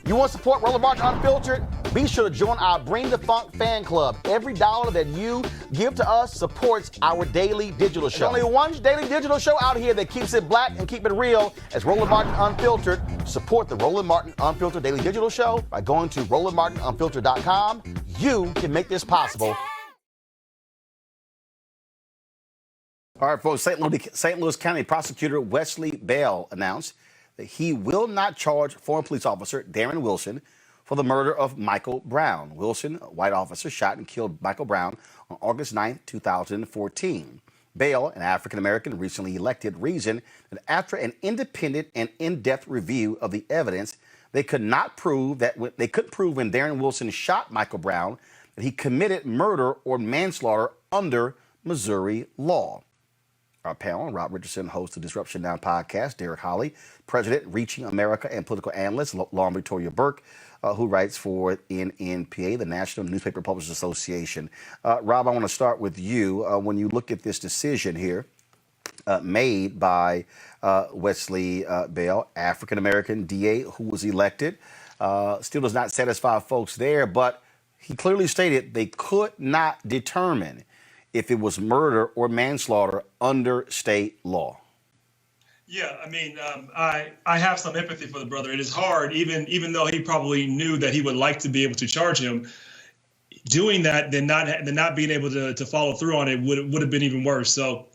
You want to support Roland Martin Unfiltered? Be sure to join our Bring the Funk fan club. Every dollar that you give to us supports our daily digital show. There's only one daily digital show out here that keeps it black and keep it real. It's Roland Martin Unfiltered. Support the Roland Martin Unfiltered daily digital show by going to RolandMartinUnfiltered.com. You can make this possible. All right, folks, St. Louis County Prosecutor Wesley Bell announced that he will not charge former police officer Darren Wilson for the murder of Michael Brown. Wilson, a white officer, shot and killed Michael Brown on August 9, 2014. Bell, an African-American recently elected, reasoned that after an independent and in-depth review of the evidence, they couldn't prove when Darren Wilson shot Michael Brown that he committed murder or manslaughter under Missouri law. Our panel, Rob Richardson, host of Disruption Now podcast, Derek Holley, president, Reaching America, and political analyst, Lauren Victoria Burke, who writes for NNPA, the National Newspaper Publishers Association. Rob, I want to start with you. When you look at this decision here made by Wesley Bell, African-American DA who was elected, still does not satisfy folks there, but he clearly stated they could not determine if it was murder or manslaughter under state law. Yeah, I mean, I have some empathy for the brother. It is hard, even though he probably knew that he would like to be able to charge him. Doing that, then not being able to follow through on it would have been even worse. So,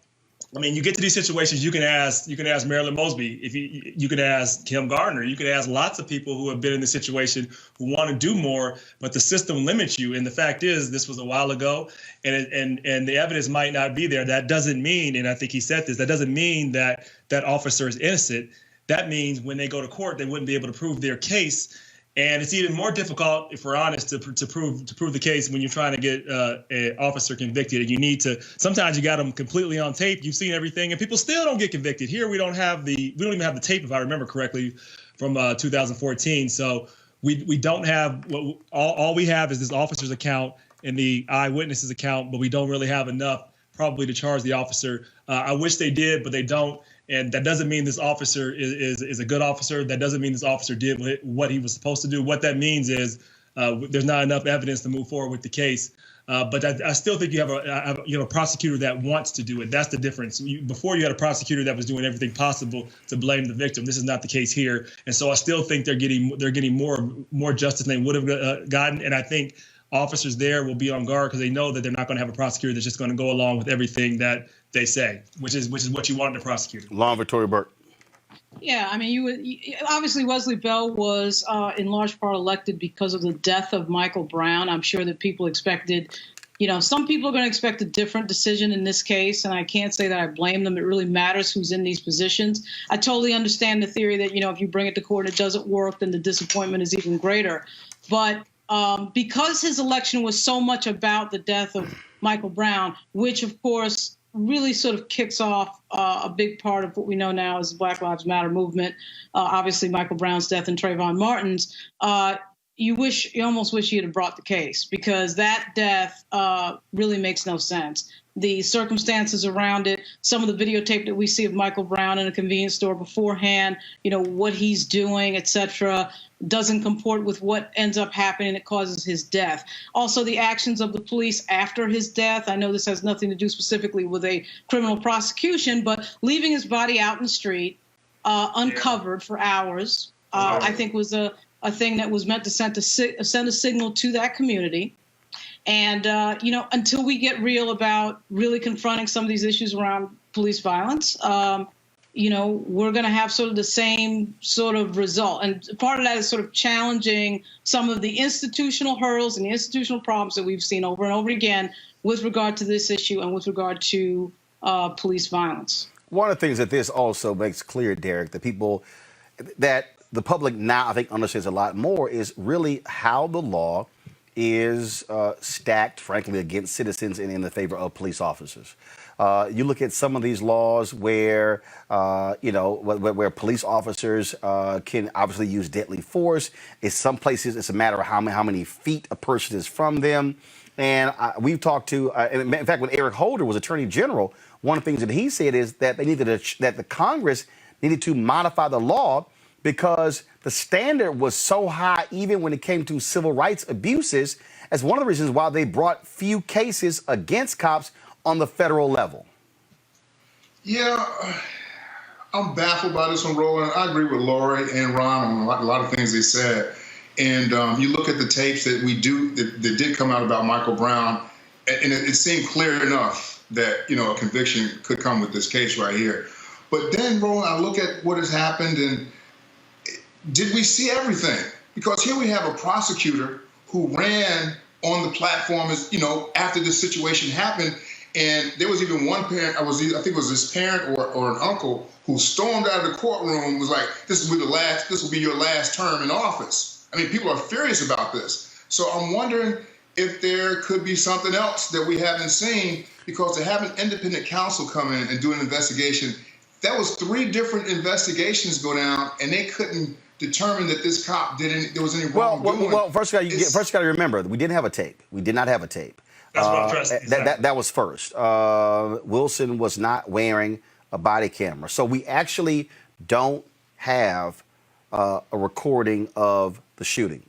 I mean, you get to these situations, you can ask Marilyn Mosby, if you can ask Kim Gardner, you can ask lots of people who have been in this situation who want to do more, but the system limits you. And the fact is, this was a while ago, and the evidence might not be there. That doesn't mean, and I think he said this, that doesn't mean that that officer is innocent. That means when they go to court, they wouldn't be able to prove their case. And it's even more difficult, if we're honest, to prove the case when you're trying to get an officer convicted. And you need to, sometimes you got them completely on tape. You've seen everything, and people still don't get convicted. Here we don't even have the tape, if I remember correctly, from 2014. So we don't have all we have is this officer's account and the eyewitness's account, but we don't really have enough probably to charge the officer. I wish they did, but they don't. And that doesn't mean this officer is a good officer. That doesn't mean this officer did what he was supposed to do. What that means is there's not enough evidence to move forward with the case. But I still think you have a prosecutor that wants to do it. That's the difference. Before you had a prosecutor that was doing everything possible to blame the victim. This is not the case here. And so I still think they're getting more justice than they would have gotten. And I think officers there will be on guard because they know that they're not going to have a prosecutor that's just going to go along with everything that they say, which is what you want in a prosecutor. Lauren Victoria Burke. Yeah, I mean, obviously Wesley Bell was in large part elected because of the death of Michael Brown. I'm sure that people expected, some people are going to expect a different decision in this case, and I can't say that I blame them. It really matters who's in these positions. I totally understand the theory that, if you bring it to court and it doesn't work, then the disappointment is even greater. But because his election was so much about the death of Michael Brown, which, of course, really sort of kicks off a big part of what we know now as the Black Lives Matter movement. Obviously, Michael Brown's death and Trayvon Martin's. You almost wish he had brought the case because that death really makes no sense. The circumstances around it, some of the videotape that we see of Michael Brown in a convenience store beforehand, what he's doing, et cetera, doesn't comport with what ends up happening that causes his death. Also, the actions of the police after his death. I know this has nothing to do specifically with a criminal prosecution, but leaving his body out in the street, uncovered for hours, I think was a thing that was meant to send a signal to that community. And, until we get real about really confronting some of these issues around police violence, we're going to have sort of the same sort of result. And part of that is sort of challenging some of the institutional hurdles and the institutional problems that we've seen over and over again with regard to this issue and with regard to police violence. One of the things that this also makes clear, Derek, that the public now, I think, understands a lot more is really how the law is stacked, frankly, against citizens and in the favor of police officers. You look at some of these laws where, where police officers can obviously use deadly force. In some places, it's a matter of how many feet a person is from them. And we've talked to, in fact, when Eric Holder was Attorney General, one of the things that he said is that that the Congress needed to modify the law because the standard was so high, even when it came to civil rights abuses, as one of the reasons why they brought few cases against cops on the federal level. Yeah, I'm baffled by this one, Roland. I agree with Lori and Ron on a lot of things they said. And you look at the tapes that that did come out about Michael Brown, and it seemed clear enough that, you know, a conviction could come with this case right here. But then, Roland, I look at what has happened, and did we see everything? Because here we have a prosecutor who ran on the platform, as you know, after this situation happened, and there was even one parent, I think it was this parent or an uncle, who stormed out of the courtroom, was like, this will be your last term in office. I mean, people are furious about this. So I'm wondering if there could be something else that we haven't seen, because to have an independent counsel come in and do an investigation, that was 3 different investigations go down, and they couldn't determine that this cop there was any wrongdoing. Well, first you got to remember, we didn't have a tape. We did not have a tape. That's what I'm trying to that was first. Wilson was not wearing a body camera. So we actually don't have a recording of the shooting.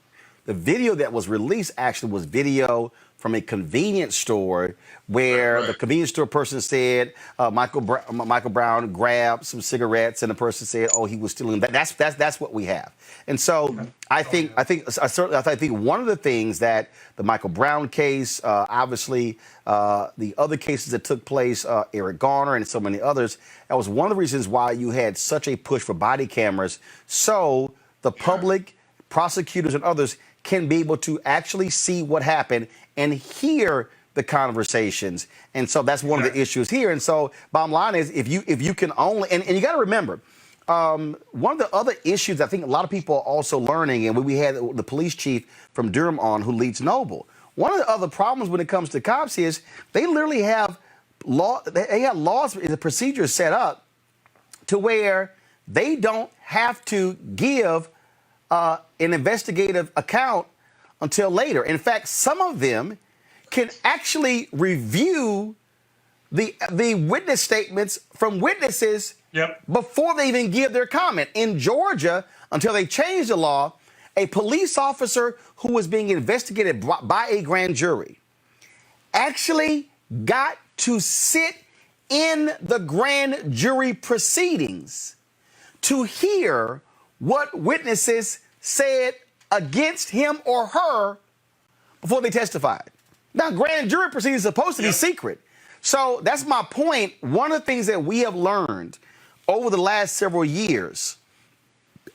The video that was released actually was video from a convenience store where the convenience store person said Michael Brown grabbed some cigarettes, and the person said, "Oh, he was stealing." That's what we have. And so I think one of the things that the Michael Brown case, obviously the other cases that took place, Eric Garner and so many others, that was one of the reasons why you had such a push for body cameras, so the public, prosecutors, and others can be able to actually see what happened and hear the conversations. And so that's one of the issues here. And so bottom line is, if you can only, and you got to remember, one of the other issues I think a lot of people are also learning, and we had the police chief from Durham on, who leads Noble. One of the other problems when it comes to cops is they literally have laws and procedures set up to where they don't have to give an investigative account until later. In fact, some of them can actually review the witness statements from witnesses before they even give their comment. In Georgia, until they changed the law, a police officer who was being investigated by a grand jury actually got to sit in the grand jury proceedings to hear what witnesses said against him or her before they testified. Now, grand jury proceedings are supposed to be secret. So that's my point. One of the things that we have learned over the last several years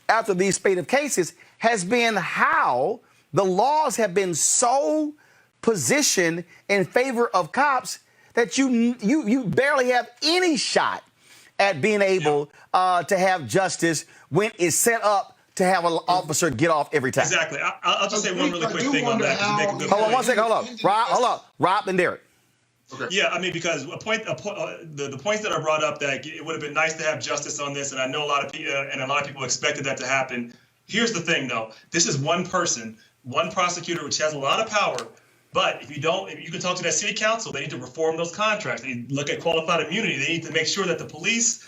after these spate of cases has been how the laws have been so positioned in favor of cops that you barely have any shot at being able to have justice when it's set up to have an officer get off every time. Exactly. I'll just say one really quick thing on that. To make a good hold on point. one second. Hold up. Rob and Derek. Okay. Yeah, I mean, because the points that are brought up, that it would have been nice to have justice on this, and I know a lot of people expected that to happen. Here's the thing, though. This is one person, one prosecutor, which has a lot of power. But if you can talk to that city council. They need to reform those contracts. They need to look at qualified immunity. They need to make sure that the police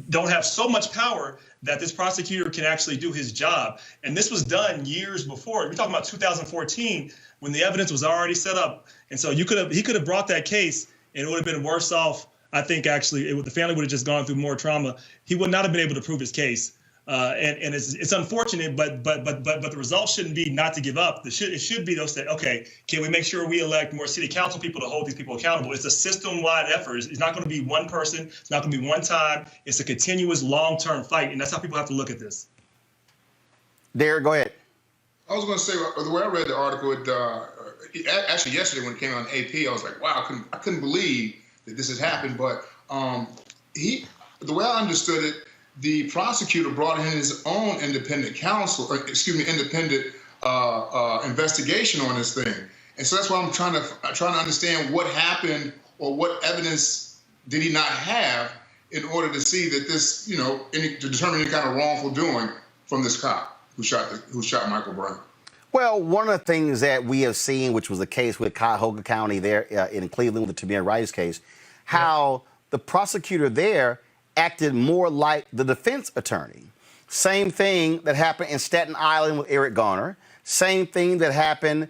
don't have so much power that this prosecutor can actually do his job. And this was done years before. We're talking about 2014, when the evidence was already set up. And so he could have brought that case, and it would have been worse off. I think actually the family would have just gone through more trauma. He would not have been able to prove his case. And it's unfortunate, but the result shouldn't be not to give up. It should be those that, okay, can we make sure we elect more city council people to hold these people accountable? It's a system-wide effort. It's not going to be one person. It's not going to be one time. It's a continuous long-term fight, and that's how people have to look at this. Derek, go ahead. I was going to say, the way I read the article, actually yesterday when it came on AP, I was like, wow, I couldn't believe that this had happened. But the way I understood it, the prosecutor brought in his own independent independent investigation on this thing. And so that's why I'm trying to understand what happened, or what evidence did he not have in order to see that this, to determine any kind of wrongful doing from this cop who shot Michael Brown. Well, one of the things that we have seen, which was the case with Cuyahoga County there in Cleveland with the Tamir Rice case, how the prosecutor there acted more like the defense attorney. Same thing that happened in Staten Island with Eric Garner. Same thing that happened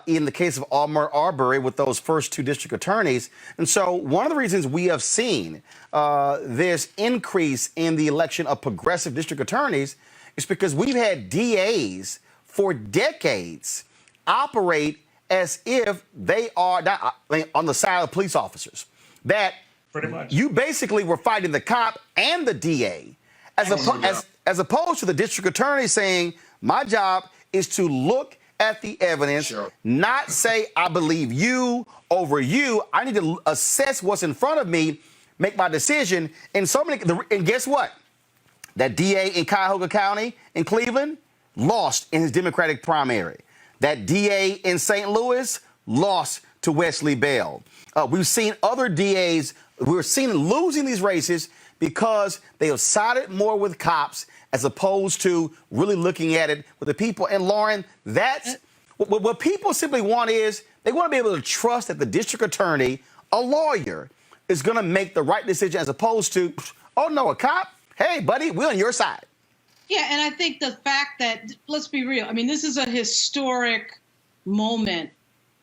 in the case of Ahmaud Arbery with those first two district attorneys. And so one of the reasons we have seen this increase in the election of progressive district attorneys is because we've had DAs for decades operate as if they are not, on the side of police officers. That pretty much you basically were fighting the cop and the DA, as opposed to the district attorney saying, my job is to look at the evidence, not say I believe you over you. I need to assess what's in front of me, make my decision. And and guess what? That DA in Cuyahoga County in Cleveland lost in his Democratic primary. That DA in St. Louis lost to Wesley Bell. We've seen other DAs, we're seeing losing these races because they have sided more with cops as opposed to really looking at it with the people. And Lauren, that's what people simply want is they want to be able to trust that the district attorney, a lawyer, is going to make the right decision as opposed to, oh no, a cop? Hey, buddy, we're on your side. Yeah, and I think the fact that, let's be real, I mean, this is a historic moment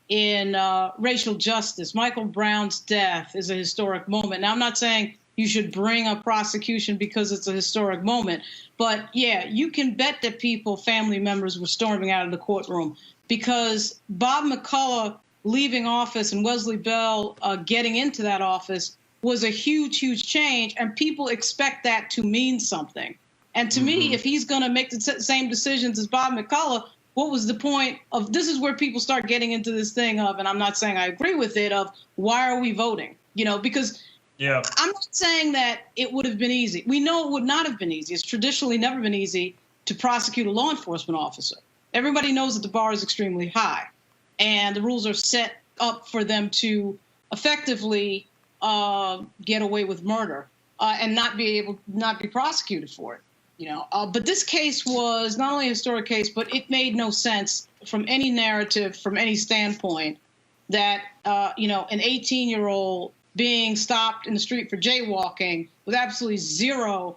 in racial justice. Michael Brown's death is a historic moment. Now, I'm not saying you should bring a prosecution because it's a historic moment. But, yeah, you can bet that family members were storming out of the courtroom because Bob McCullough leaving office and Wesley Bell getting into that office was a huge, huge change. And people expect that to mean something. And to me, if he's going to make the same decisions as Bob McCullough, what was the point of this is where people start getting into this thing of, and I'm not saying I agree with it, of why are we voting? Because I'm not saying that it would have been easy. We know it would not have been easy. It's traditionally never been easy to prosecute a law enforcement officer. Everybody knows that the bar is extremely high, and the rules are set up for them to effectively get away with murder and not be prosecuted for it. But this case was not only a historic case, but it made no sense from any narrative, from any standpoint, that an 18-year-old being stopped in the street for jaywalking with absolutely zero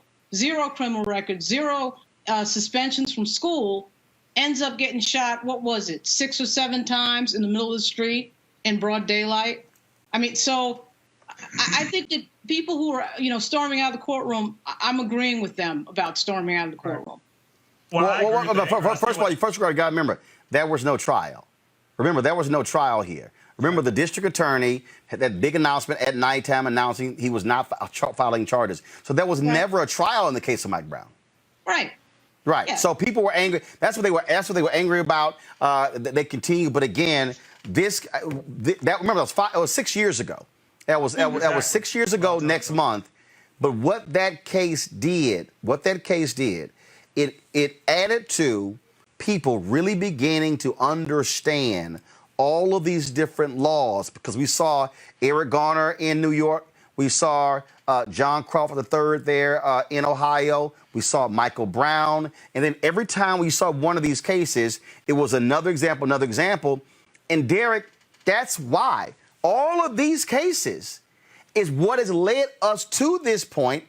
criminal record, zero suspensions from school, ends up getting shot, what was it, 6 or 7 times in the middle of the street in broad daylight? I mean, so I think that people who are, storming out of the courtroom, I'm agreeing with them about storming out of the courtroom. First of all, you got to remember, there was no trial. Remember, there was no trial here. Remember, the district attorney had that big announcement at nighttime announcing he was not filing charges. So there was never a trial in the case of Mike Brown. Right. Yeah. So people were angry. That's what they were angry about. They continue. But again, remember, it was 6 years ago. That was 6 years ago next month. But what that case did, it added to people really beginning to understand all of these different laws, because we saw Eric Garner in New York. We saw John Crawford III there in Ohio. We saw Michael Brown. And then every time we saw one of these cases, it was another example. And Derek, that's why all of these cases is what has led us to this point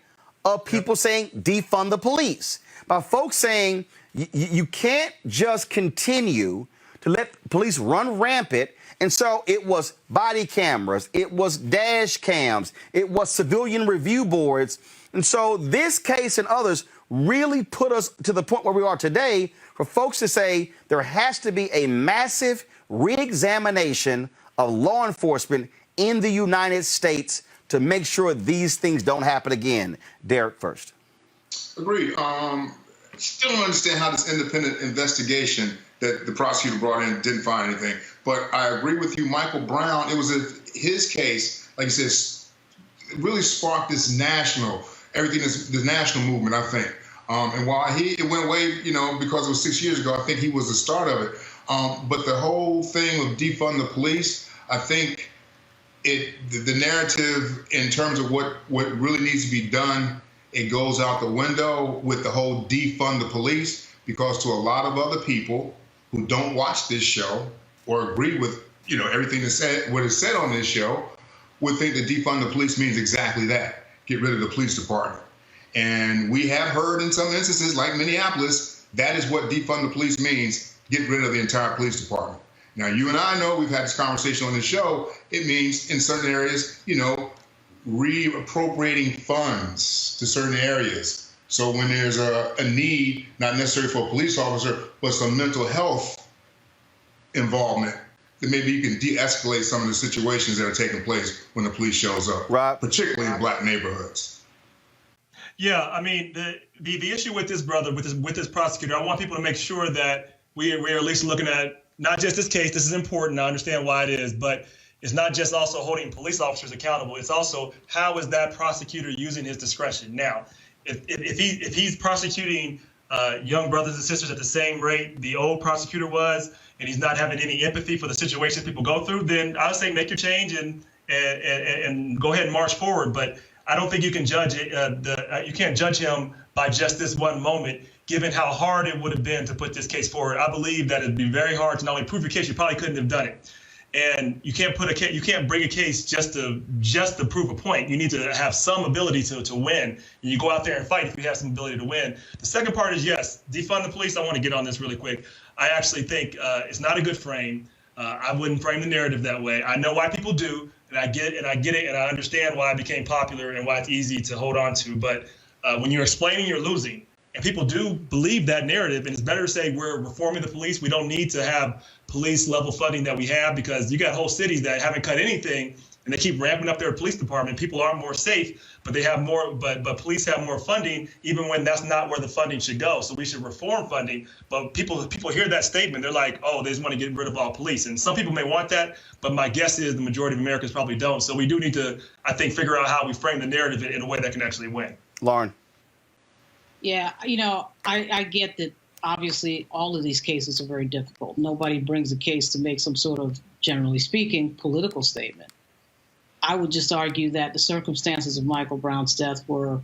of people saying defund the police. By folks saying you can't just continue to let police run rampant. And so it was body cameras, it was dash cams, it was civilian review boards. And so this case and others really put us to the point where we are today for folks to say there has to be a massive reexamination of law enforcement in the United States to make sure these things don't happen again. Derek first. Agreed. Still don't understand how this independent investigation that the prosecutor brought in didn't find anything. But I agree with you, Michael Brown. It was his case, like you said, it really sparked this national movement, I think. And while it went away, because it was 6 years ago, I think he was the start of it. But the whole thing of defund the police, I think the narrative in terms of what really needs to be done, it goes out the window with the whole defund the police, because to a lot of other people who don't watch this show or agree with everything what is said on this show would think that defund the police means exactly that: get rid of the police department. And we have heard in some instances, like Minneapolis, that is what defund the police means, get rid of the entire police department. Now, you and I know, we've had this conversation on this show, it means in certain areas, reappropriating funds to certain areas. So when there's a need, not necessarily for a police officer, but some mental health involvement, then maybe you can de-escalate some of the situations that are taking place when the police shows up, Right. particularly in black neighborhoods. Yeah, I mean, the issue with this brother, with this prosecutor, I want people to make sure that we're at least looking at not just this case. This is important. I understand why it is, but it's not just also holding police officers accountable. It's also how is that prosecutor using his discretion. Now, if he's prosecuting young brothers and sisters at the same rate the old prosecutor was, and he's not having any empathy for the situations people go through, then I would say make your change and go ahead and march forward. But I don't think you can judge you can't judge him by just this one moment, given how hard it would have been to put this case forward. I believe that it'd be very hard to not only prove your case, you probably couldn't have done it. And you can't bring a case just to prove a point. You need to have some ability to win. And you go out there and fight if you have some ability to win. The second part is, yes, defund the police. I want to get on this really quick. I actually think it's not a good frame. I wouldn't frame the narrative that way. I know why people do, and I get it, and I understand why it became popular and why it's easy to hold on to. But when you're explaining, you're losing. And people do believe that narrative, and it's better to say we're reforming the police. We don't need to have police level funding that we have, because you got whole cities that haven't cut anything and they keep ramping up their police department. People aren't more safe, but they have more, but police have more funding, even when that's not where the funding should go. So we should reform funding. But people hear that statement, they're like, oh, they just want to get rid of all police. And some people may want that, but my guess is the majority of Americans probably don't. So we do need to, I think, figure out how we frame the narrative in a way that can actually win. Lauren. Yeah, I get that obviously all of these cases are very difficult. Nobody brings a case to make some sort of, generally speaking, political statement. I would just argue that the circumstances of Michael Brown's death were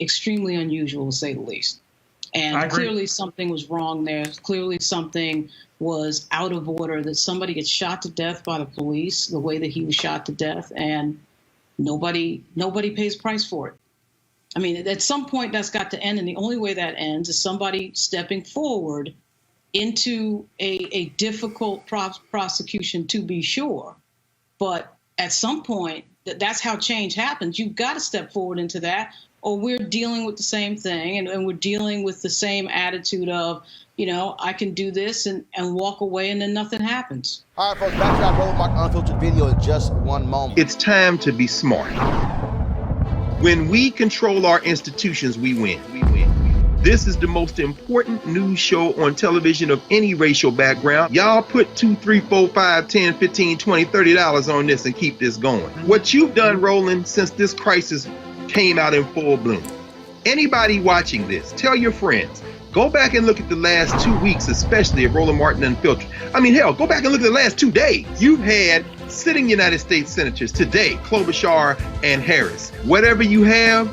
extremely unusual, to say the least. And clearly something was wrong there. Clearly something was out of order, that somebody gets shot to death by the police the way that he was shot to death, and nobody pays price for it. I mean, at some point that's got to end, and the only way that ends is somebody stepping forward into a difficult prosecution, to be sure. But at some point, that's how change happens. You've got to step forward into that, or we're dealing with the same thing, and we're dealing with the same attitude of, I can do this and walk away, and then nothing happens. All right, folks, back to our Roland Martin Unfiltered video in just one moment. It's time to be smart. When we control our institutions, we win. This is the most important news show on television of any racial background. Y'all put $2, $3, $4, $5, $10, $15, $20, $30 on this and keep this going. What you've done, Roland, since this crisis came out in full bloom. Anybody watching this, tell your friends. Go back and look at the last 2 weeks, especially of Roland Martin Unfiltered. I mean, hell, go back and look at the last 2 days. You've had sitting United States senators today, Klobuchar and Harris. Whatever you have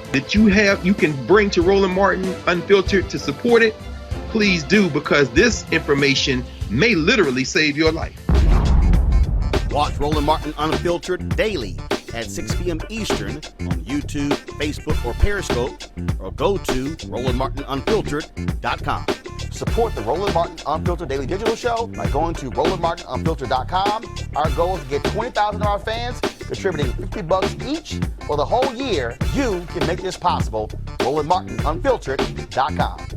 you can bring to Roland Martin Unfiltered to support it, please do, because this information may literally save your life. Watch Roland Martin Unfiltered daily at 6 p.m. Eastern on YouTube, Facebook, or Periscope, or go to RolandMartinUnfiltered.com. Support the Roland Martin Unfiltered Daily Digital Show by going to RolandMartinUnfiltered.com. Our goal is to get 20,000 of our fans contributing $50 each for the whole year. You can make this possible. RolandMartinUnfiltered.com.